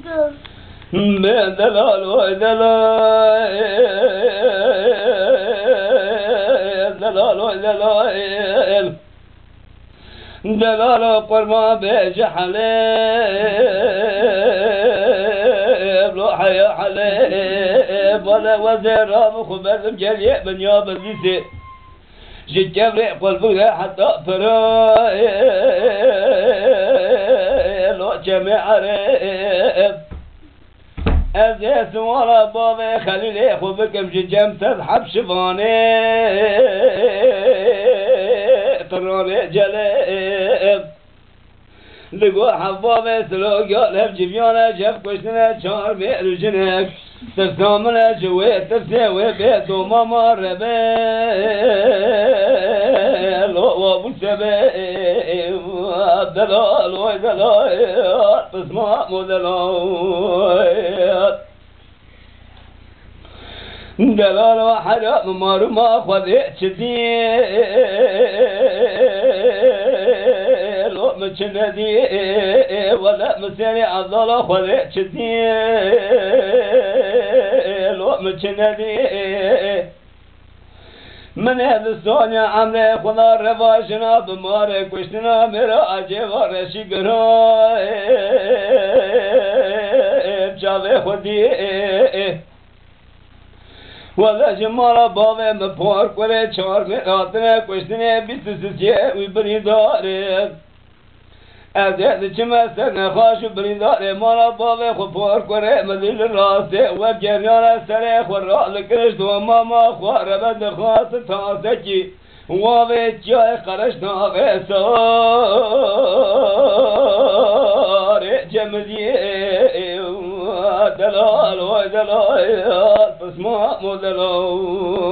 دلال ودلال دلال ودلال دلال قرما بجحليب لو حيا حليب ولا وزير خبز مجلي من يوم الديسي جيجبري قلبي حتى فراي لو جميع ريب أزيس ورا بابي خليلي خوبكم جيجم تذحب شفاني فراني جليب لقوا حبابي سلو قالب جبيانا جف كشتنا شار مئر جنك تسامنا جوي تسيوي بيتو ماما ربيل وابو سبيل دلال ودلال بسماء مدلال دلال وحدا ممارو ما خذيت شديل مجندي ولا مسيري عضلة خذيت شديل مجندي من هذا الصونيا عمري خذا رفاشنا بماري كشتنا مرا عجيب رشي قرايب جاوي خذي ولا جمال بابا مبار كله چار مراتنا كشتنا بيتسسيه وبريداره أزيد جمسة نخاش بريداره مالا بابا خبار كله مدل راسه وجريان سره خورا لكرش دو ماما خوار بد خاص تاسكي وابي جاي قرش ناغي سار جمديه دلال ودلال بسماء مدلال